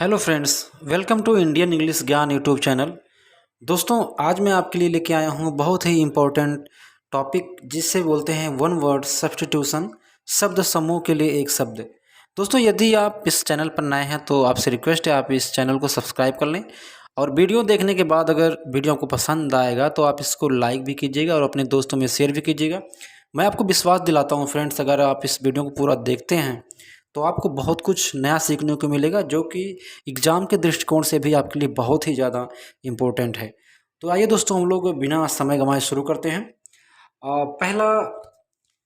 Hello friends, welcome to Indian English Gyan YouTube channel. दोस्तों, आज मैं आपके लिए लेके आया हूँ बहुत ही इम्पोर्टेंट टॉपिक जिसे बोलते हैं वन वर्ड सब्स्टिट्यूशन। शब्द समूह के लिए एक शब्द। दोस्तों, यदि आप इस चैनल पर नए हैं तो आपसे रिक्वेस्ट है आप इस चैनल को सब्सक्राइब कर लें और वीडियो देखने के बाद अगर वीडियो को पसंद आएगा तो आप इसको लाइक भी कीजिएगा और अपने दोस्तों में शेयर भी कीजिएगा। मैं आपको विश्वास दिलाता हूँ फ्रेंड्स, अगर आप इस वीडियो को पूरा देखते हैं तो आपको बहुत कुछ नया सीखने को मिलेगा जो कि एग्ज़ाम के दृष्टिकोण से भी आपके लिए बहुत ही ज़्यादा इम्पोर्टेंट है। तो आइए दोस्तों, हम लोग बिना समय गंवाए शुरू करते हैं। पहला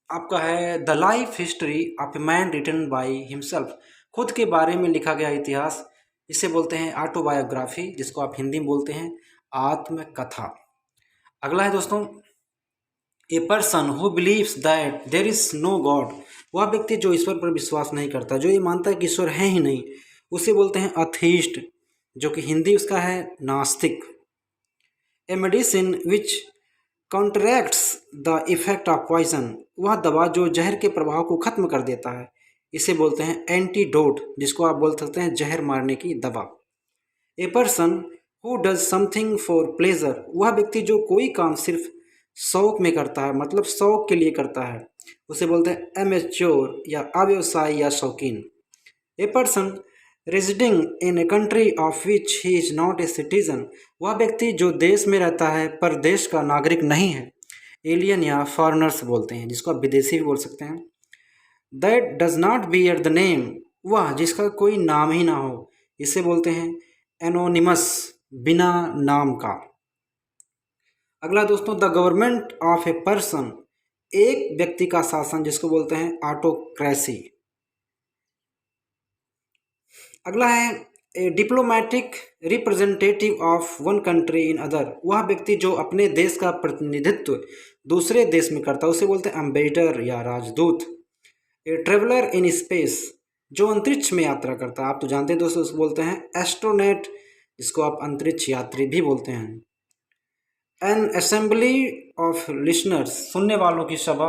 आपका है the life history of a man written by himself. खुद के बारे में लिखा गया इतिहास, इसे बोलते हैं ऑटोबायोग्राफी, जिसको आप हिंदी में बोलते हैं आत्मकथा। अगला है दोस्तों, a person who believes that there is no god. वह व्यक्ति जो ईश्वर पर विश्वास नहीं करता, जो ये मानता है कि ईश्वर है ही नहीं, उसे बोलते हैं अथीस्ट, जो कि हिंदी उसका है नास्तिक। A medicine which counteracts the effect of poison. वह दवा जो जहर के प्रभाव को खत्म कर देता है, इसे बोलते हैं एंटीडोट, जिसको आप बोल सकते हैं जहर मारने की दवा। ए person who does something for pleasure. वह व्यक्ति जो कोई काम सिर्फ शौक में करता है, मतलब शौक के लिए करता है, उसे बोलते हैं एमेच्योर या अव्यवसायी या शौकीन। A person residing in a country of which he is not a citizen. वह व्यक्ति जो देश में रहता है पर देश का नागरिक नहीं है, एलियन या फॉरेनर्स बोलते हैं, जिसको आप विदेशी भी बोल सकते हैं। That does not bear the name. वह जिसका कोई नाम ही ना हो, इसे बोलते हैं एनोनिमस, बिना नाम का। अगला दोस्तों, the government of a person, एक व्यक्ति का शासन, जिसको बोलते हैं ऑटोक्रेसी। अगला है a diplomatic representative of one country in other. वह व्यक्ति जो अपने देश का प्रतिनिधित्व दूसरे देश में करता है, उसे बोलते हैं एम्बेसडर या राजदूत। ए ट्रेवलर इन स्पेस, जो अंतरिक्ष में यात्रा करता है, आप तो जानते हैं दोस्तों, उसको बोलते हैं एस्ट्रोनॉट, जिसको आप अंतरिक्ष यात्री भी बोलते हैं। एन असेंबली ऑफ लिसनर्स, सुनने वालों की सभा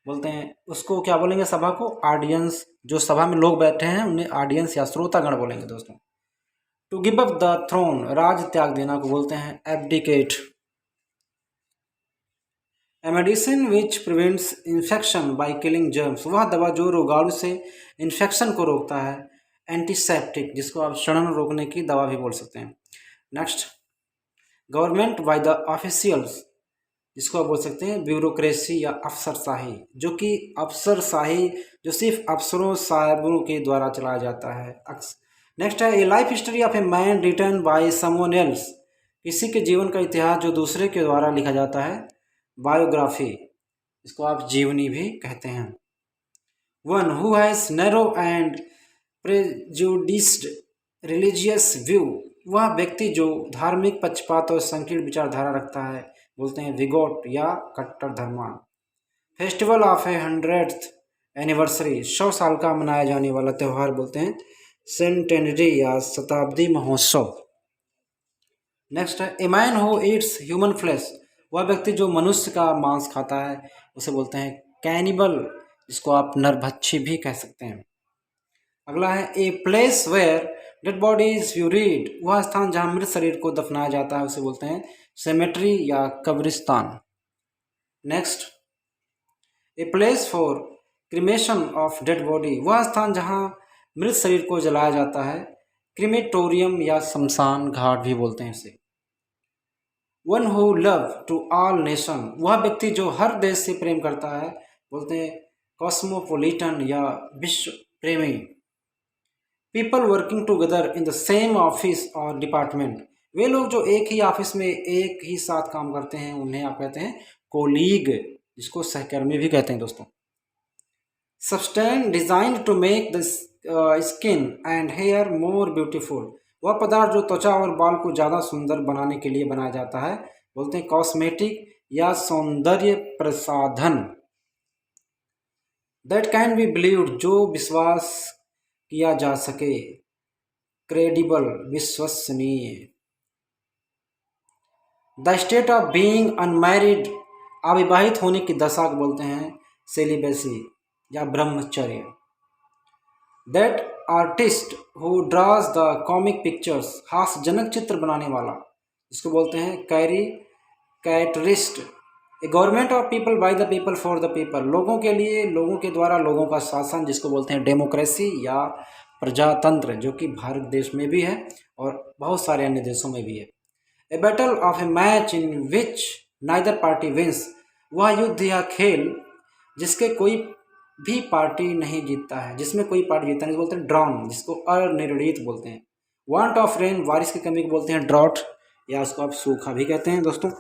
बोलते हैं, उसको क्या बोलेंगे सभा को? ऑडियंस। जो सभा में लोग बैठे हैं उन्हें ऑडियंस या श्रोतागण बोलेंगे दोस्तों। To give up the throne, राज त्याग देना को बोलते हैं abdicate. A medicine which prevents infection by killing germs. वह दवा जो रोगाणु से इन्फेक्शन को रोकता है, एंटीसेप्टिक, जिसको आप क्षरण रोकने की दवा भी बोल सकते हैं। Next, government by the officials, जिसको आप बोल सकते हैं ब्यूरोक्रेसी या अफसरशाही, जो कि अफसरशाही जो सिर्फ अफसरों साहबों के द्वारा चलाया जाता है। नेक्स्ट है a life history of a man written by someone else. किसी के जीवन का इतिहास जो दूसरे के द्वारा लिखा जाता है, बायोग्राफी, इसको आप जीवनी भी कहते हैं। One who has narrow and prejudiced religious view. वह व्यक्ति जो धार्मिक पक्षपात और संकीर्ण विचारधारा रखता है, बोलते हैं विगोट या कट्टर धर्मान। Festival of A 100th anniversary, 100 साल का मनाया जाने वाला त्यौहार, बोलते हैं सेंटेनरी या शताब्दी महोत्सव। नेक्स्ट है a man who Yeats human flesh. वह व्यक्ति जो मनुष्य का मांस खाता है, उसे बोलते हैं कैनिबल, जिसको आप नरभक्षी भी कह सकते हैं। अगला है a place where dead body is buried. वह स्थान जहाँ मृत शरीर को दफनाया जाता है, उसे बोलते हैं सेमेट्री या कब्रिस्तान। Next, a place for cremation of dead body. वह स्थान जहाँ मृत शरीर को जलाया जाता है, क्रिमेटोरियम या शमशान घाट भी बोलते हैं इसे। One who love to all nation. वह व्यक्ति जो हर देश से प्रेम करता है, बोलते हैं कॉस्मोपोलिटन या विश्व प्रेमी। People working together in the same office और डिपार्टमेंट। वे लोग जो एक ही ऑफिस में एक ही साथ काम करते हैं, उन्हें आप कहते हैं कोलीग, जिसको सहकर्मी भी कहते हैं दोस्तों। Substance design to make the skin and hair more beautiful. वह पदार्थ जो त्वचा और बाल को ज़्यादा सुंदर बनाने के लिए बनाया जाता है, बोलते हैं कॉस्मेटिक या सौंदर्य प्रसाधन। दैट कैन बी बिलीव्ड, जो विश्वास किया जा सके, क्रेडिबल, विश्वसनीय। The state of being unmarried, अविवाहित होने की दशा को बोलते हैं सेलिबेसी या ब्रह्मचर्य। That artist who draws the comic pictures, हास्यजनक चित्र बनाने वाला, जिसको बोलते हैं caricaturist. A government of people by the people for the people, लोगों के लिए लोगों के द्वारा लोगों का शासन, जिसको बोलते हैं डेमोक्रेसी या प्रजातंत्र, जो कि भारत देश में भी है और बहुत सारे अन्य देशों में भी है। A battle of a match in which neither party wins, वह युद्ध या खेल जिसके कोई भी पार्टी नहीं जीतता है, जिसमें कोई पार्टी जीतता नहीं, बोलते हैं ड्रॉन, जिसको अनिर्णीत बोलते हैं। वांट ऑफ रेन, बारिश की कमी को बोलते हैं ड्रॉट, या उसको आप सूखा भी कहते हैं दोस्तों।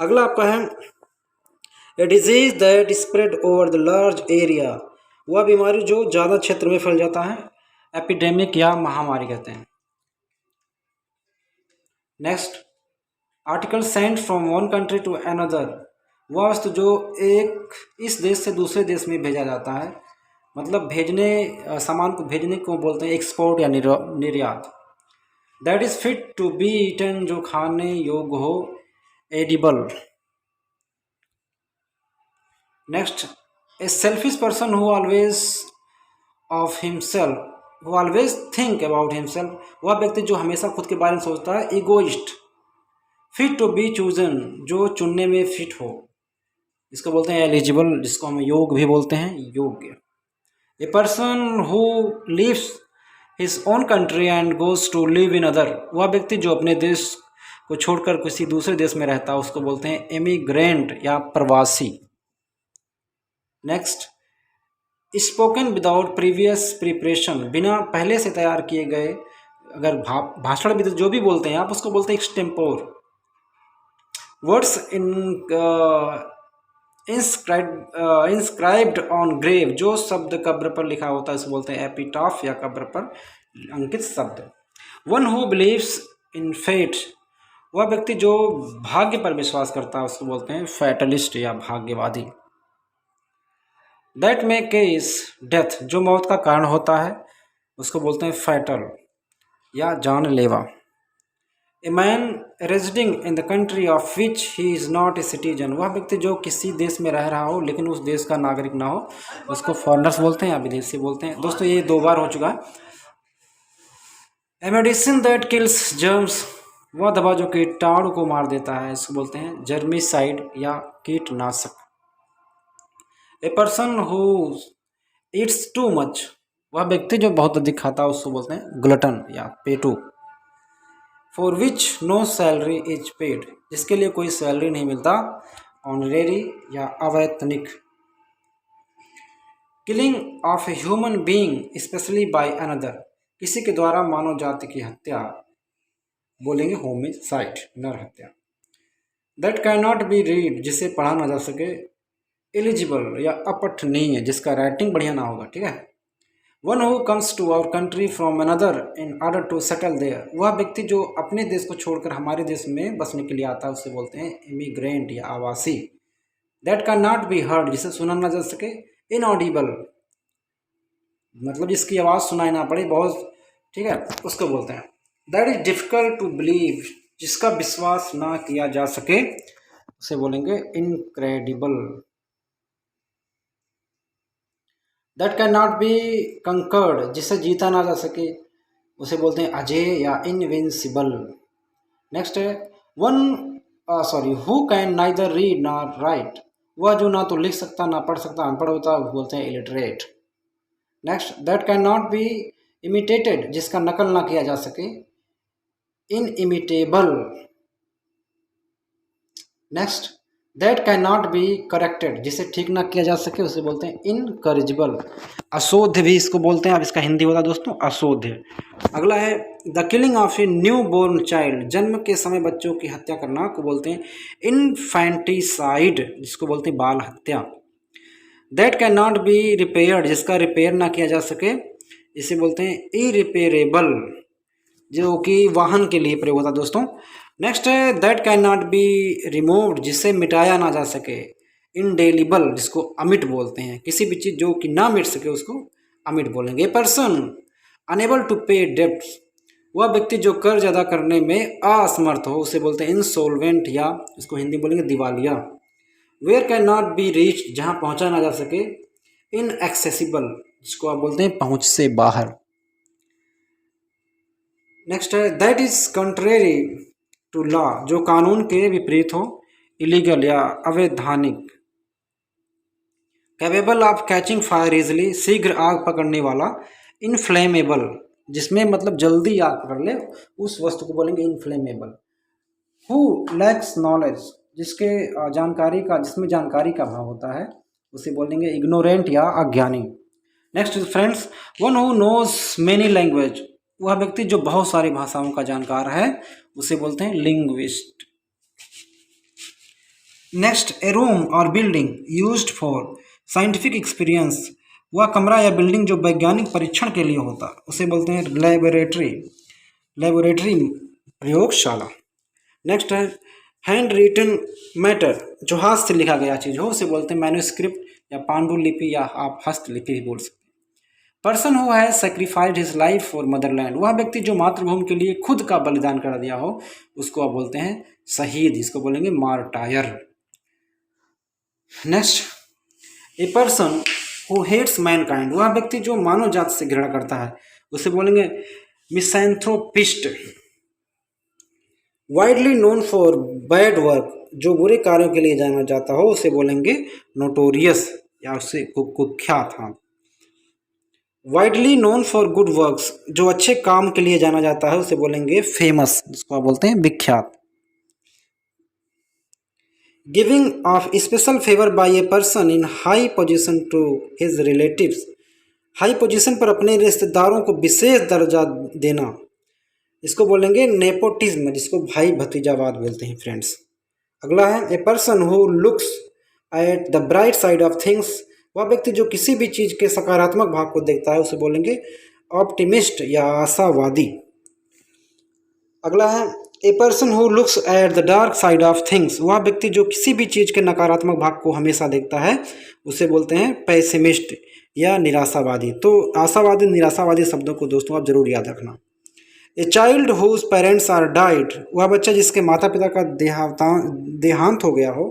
अगला आपका है a disease that spread over the large area, वह बीमारी जो ज़्यादा क्षेत्र में फैल जाता है, एपिडेमिक या महामारी कहते हैं। Next, article sent from one country to another, वह वस्तु जो एक इस देश से दूसरे देश में भेजा जाता है, मतलब भेजने, सामान को भेजने को बोलते हैं एक्सपोर्ट या निर्यात। That is fit to be eaten, जो खाने योग्य हो, edible. Next, a selfish person who always of himself, who always think about himself, वह व्यक्ति जो हमेशा खुद के बारे में सोचता है, egoist. Fit to be chosen, जो चुनने में फिट हो, इसको बोलते हैं एलिजिबल, जिसको हम योग भी बोलते हैं, योग्य। A person who lives his own country and goes to live in other, वह व्यक्ति जो अपने देश को छोड़कर किसी दूसरे देश में रहता है, उसको बोलते हैं एमिग्रेंट या प्रवासी। Next, spoken without previous preparation, बिना पहले से तैयार किए गए, अगर भाषण भी जो भी बोलते हैं आप, उसको बोलते हैं extempore. Words inscribed on grave, जो शब्द कब्र पर लिखा होता है, इसको बोलते हैं एपिटाफ या कब्र पर अंकित शब्द। One who believes in fate, वह व्यक्ति जो भाग्य पर विश्वास करता है, उसको बोलते हैं फैटलिस्ट या भाग्यवादी। दैट मे केस डेथ, जो मौत का कारण होता है, उसको बोलते हैं फैटल या जानलेवा। A man residing in the country of which he is not a citizen, वह व्यक्ति जो किसी देश में रह रहा हो लेकिन उस देश का नागरिक ना हो, उसको फॉरेनर्स बोलते हैं या विदेशी बोलते हैं। दोस्तों ये 2 बार हो चुका है। A medicine that kills germs, वह दवा जो कीटाणु को मार देता है, इसको बोलते हैं जर्मिसाइड या कीटनाशक। ए person who Yeats too much, वह व्यक्ति जो बहुत अधिक खाता है, उसको बोलते हैं ग्लटन या पेटू। For which no salary is paid, जिसके लिए कोई सैलरी नहीं मिलता, ऑनरेरी या अवैतनिक। Killing of a human being specially by another, किसी के द्वारा मानव जाति की हत्या, बोलेंगे होमिसाइड, नर हत्या। That can not B read, जिसे पढ़ा ना जा सके, एलिजिबल या अपठनीय, जिसका राइटिंग बढ़िया ना होगा, ठीक है। One who comes to our country from another in order to settle there, वह व्यक्ति जो अपने देश को छोड़कर हमारे देश में बसने के लिए आता है, उसे बोलते हैं इमिग्रेंट या आवासी। That can not be heard, जिसे सुना ना जा सके, इनऑडिबल, मतलब जिसकी आवाज़ सुनाई ना पड़े बहुत, ठीक है, उसको बोलते हैं। That is difficult to believe, जिसका विश्वास ना किया जा सके, उसे बोलेंगे incredible. That can not be conquered, जिसे जीता ना जा सके, उसे बोलते हैं अजेय या इनविंसिबल। नेक्स्ट है who can neither read nor right, वह जो ना तो लिख सकता ना पढ़ सकता, अनपढ़ होता है, बोलते हैं illiterate. Next, that can not be imitated, जिसका नकल ना किया जा सके, inimitable. Next, that can not be corrected, जिसे ठीक ना किया जा सके, उसे बोलते हैं इनकरेजिबल। अशोध्य भी इसको बोलते हैं, अब इसका हिंदी होता है दोस्तों अशोध्य। अगला है the killing of a new born child, जन्म के समय बच्चों की हत्या करना को बोलते हैं इनफैंटिसाइड, जिसको बोलते हैं बाल हत्या। That can not B repaired, जिसका रिपेयर ना किया जा सके, इसे बोलते हैं इरिपेयरेबल, जो कि वाहन के लिए प्रयोग होता है दोस्तों। नेक्स्ट है that can not be removed, जिसे मिटाया ना जा सके, इंडेलिबल, जिसको अमिट बोलते हैं, किसी भी चीज़ जो कि ना मिट सके उसको अमिट बोलेंगे। पर्सन अनेबल टू पे डेब्ट्स, वह व्यक्ति जो कर्ज अदा करने में असमर्थ हो, उसे बोलते हैं इंसोल्वेंट या इसको हिंदी बोलेंगे दिवालिया। Where can not be reach, जहाँ पहुँचा ना जा सके, इनएक्सेसिबल, जिसको आप बोलते हैं पहुँच से बाहर। नेक्स्ट है that is contrary to law, जो कानून के विपरीत हो, इलीगल या अवैधानिक। Capable of catching fire easily, शीघ्र आग पकड़ने वाला। इनफ्लेमेबल, जिसमें मतलब जल्दी आग पकड़ ले, उस वस्तु को बोलेंगे इनफ्लेमेबल। हु लैक्स नॉलेज, जिसके जिसमें जानकारी का अभाव होता है, उसे बोलेंगे इग्नोरेंट या अज्ञानी। Next friends, one who knows many language, वह व्यक्ति जो बहुत सारी भाषाओं का जानकार है, उसे बोलते हैं लिंग्विस्ट। नेक्स्ट, ए रूम और building used for scientific experience, वह कमरा या बिल्डिंग जो वैज्ञानिक परीक्षण के लिए होता है, उसे बोलते हैं लेबोरेटरी। लेबोरेटरी प्रयोगशाला। नेक्स्ट है हैंड रिटन मैटर, जो हाथ से लिखा गया चीज हो, उसे बोलते हैं मैन्युस्क्रिप्ट या पांडुलिपि, या आप हस्तलिपि भी बोल सकते हैं। Person who has सेक्रीफाइड his life for Motherland, वह व्यक्ति जो मातृभूमि के लिए खुद का बलिदान कर दिया हो, उसको आप बोलते हैं शहीद, इसको बोलेंगे martyr. Next, a person who hates mankind, वह व्यक्ति जो मानव जात से घृणा करता है, उसे बोलेंगे misanthropist. Widely known for bad work, जो बुरे कार्यों के लिए जाना जाता हो, उसे बोलेंगे नोटोरियस या उससे कुख्यात। हाँ, widely known for good works, जो अच्छे काम के लिए जाना जाता है, उसे बोलेंगे फेमस, जिसको आप बोलते हैं विख्यात। Giving of special favour by a person in high position to his relatives, high position पर अपने रिश्तेदारों को विशेष दर्जा देना, इसको बोलेंगे नेपोटिज्म, जिसको भाई भतीजावाद बोलते हैं फ्रेंड्स। अगला है ए person who looks at the bright side of things, वह व्यक्ति जो किसी भी चीज के सकारात्मक भाग को देखता है, उसे बोलेंगे ऑप्टिमिस्ट या आशावादी। अगला है ए person who looks at the dark side of things, वह व्यक्ति जो किसी भी चीज के नकारात्मक भाग को हमेशा देखता है, उसे बोलते हैं पेसिमिस्ट या निराशावादी। तो आशावादी निराशावादी शब्दों को दोस्तों आप जरूर याद रखना। A child whose parents are died, वह बच्चा जिसके माता पिता का देहांत हो गया हो,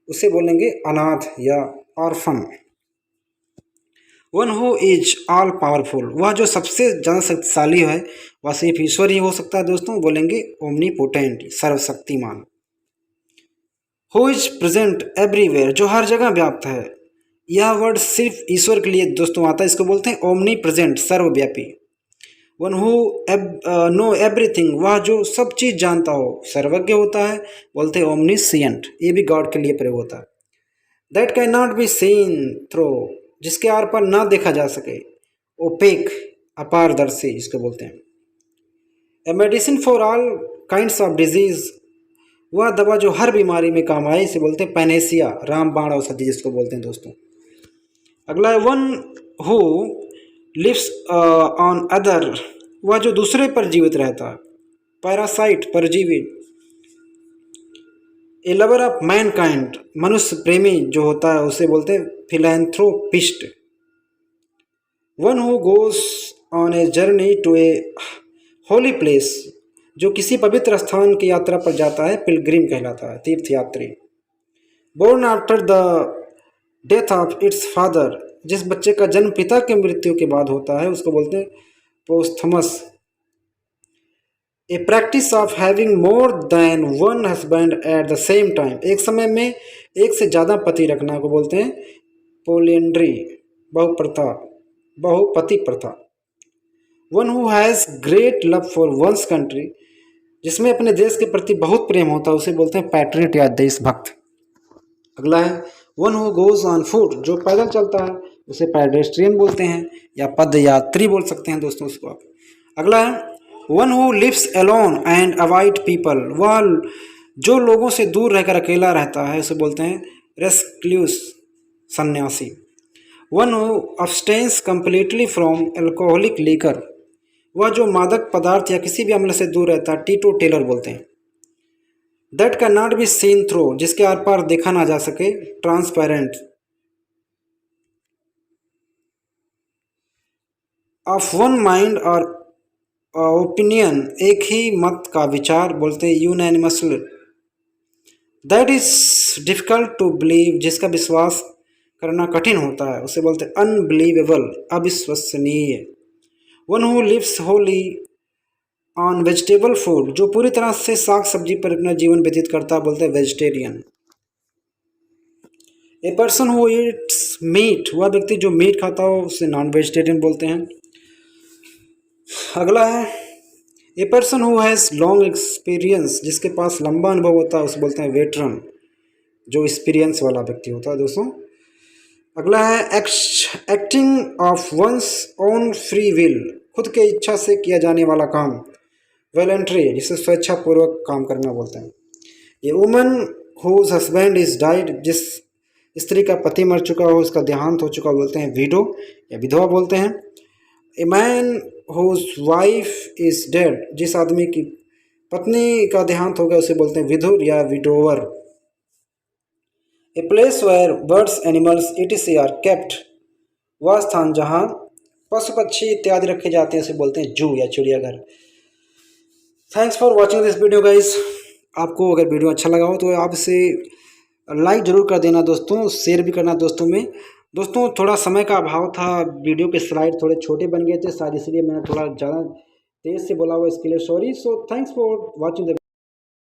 उसे बोलेंगे अनाथ या orphan. One who is all powerful, वह जो सबसे ज़्यादा शक्तिशाली है, वह सिर्फ ईश्वर ही हो सकता है दोस्तों, बोलेंगे ओमनीपोटेंट, सर्वशक्तिमान। हु इज प्रेजेंट एवरीवेयर, जो हर जगह व्याप्त है, यह वर्ड सिर्फ ईश्वर के लिए दोस्तों आता है, इसको बोलते हैं ओमनी प्रेजेंट, सर्वव्यापी। वन हु नो एवरीथिंग, वह जो सब चीज़ जानता हो, सर्वज्ञ होता है, बोलते हैं ओमनीसिएंट, ये भी गॉड के लिए प्रयोग होता है। That can not be seen through, जिसके आर पर ना देखा जा सके, ओपेक, अपारदर्शी, इसको बोलते हैं। A medicine for all kinds of disease, वह दवा जो हर बीमारी में काम आए, इसे बोलते हैं पैनेसिया, रामबाण औषधि, जिसको बोलते हैं दोस्तों। अगला है one who lives on other, वह जो दूसरे पर जीवित रहता है, पैरासाइट, परजीवी। ए लवर ऑफ मैनकाइंड, मनुष्य प्रेमी जो होता है, उसे बोलते हैं philanthropist. One who goes on a journey to a holy place, जो किसी पवित्र स्थान की यात्रा पर जाता है, पिलग्रिम कहलाता है, तीर्थयात्री। Born after the death of its father, जिस बच्चे का जन्म पिता के मृत्यु के बाद होता है, उसको बोलते हैं posthumous. A practice of having more than one husband at the same time, एक समय में एक से ज़्यादा पति रखना को बोलते हैं पोलियंड्री, बहुपति प्रथा। One who has great love for one's country, जिसमें अपने देश के प्रति बहुत प्रेम होता है, उसे बोलते हैं पैट्रियट या देशभक्त। अगला है one who goes on foot, जो पैदल चलता है, उसे पेडेस्ट्रियन बोलते हैं या पदयात्री बोल सकते हैं दोस्तों उसको आप। अगला है one who lives alone and avoid people, वह जो लोगों से दूर रहकर अकेला रहता है, उसे बोलते हैं रेस्क्लूस, सन्यासी। One who abstains completely from alcoholic liquor, वह जो मादक पदार्थ या किसी भी अम्ल से दूर रहता है, टीटो टेलर बोलते हैं। That can not be seen through, जिसके आर पार देखा ना जा सके, ट्रांसपेरेंट। ऑफ वन माइंड और ओपिनियन, एक ही मत का विचार, बोलते हैं unanimously. That is difficult to believe, जिसका विश्वास करना कठिन होता है, उसे बोलते हैं अनबिलीवेबल, अविश्वसनीय। One who lives wholly on vegetable food, जो पूरी तरह से साग सब्जी पर अपना जीवन व्यतीत करता है, बोलते हैं vegetarian. A person who eats meat, वह व्यक्ति जो मीट खाता हो उसे नॉन वेजिटेरियन बोलते हैं। अगला है ए person who has long experience, जिसके पास लंबा अनुभव होता है उसे बोलते हैं वेटरन, जो एक्सपीरियंस वाला व्यक्ति होता है दोस्तों। अगला है acting of one's own free will, खुद के इच्छा से किया जाने वाला काम, वॉलंटरी, जिसे स्वेच्छापूर्वक काम करना बोलते हैं। ये woman whose husband is died, जिस स्त्री का पति मर चुका हो, उसका देहांत हो चुका, बोलते हैं विडो या विधवा बोलते हैं। A man whose wife is dead, जिस आदमी की पत्नी का देहांत हो गया उसे बोलते हैं विधुर या widower. A place where birds animals etc are kept, वह स्थान जहाँ पशु पक्षी इत्यादि रखे जाते हैं उसे बोलते हैं जू या चिड़ियाघर। Thanks for watching this video guys. आपको अगर वीडियो अच्छा लगा हो तो आप इसे लाइक ज़रूर कर देना दोस्तों, शेयर भी करना दोस्तों में। दोस्तों थोड़ा समय का अभाव था, वीडियो के स्लाइड थोड़े छोटे बन गए थे शायद, इसलिए मैंने थोड़ा ज़्यादा तेज़ से बोला हुआ, इसके लिए sorry. So thanks for watching the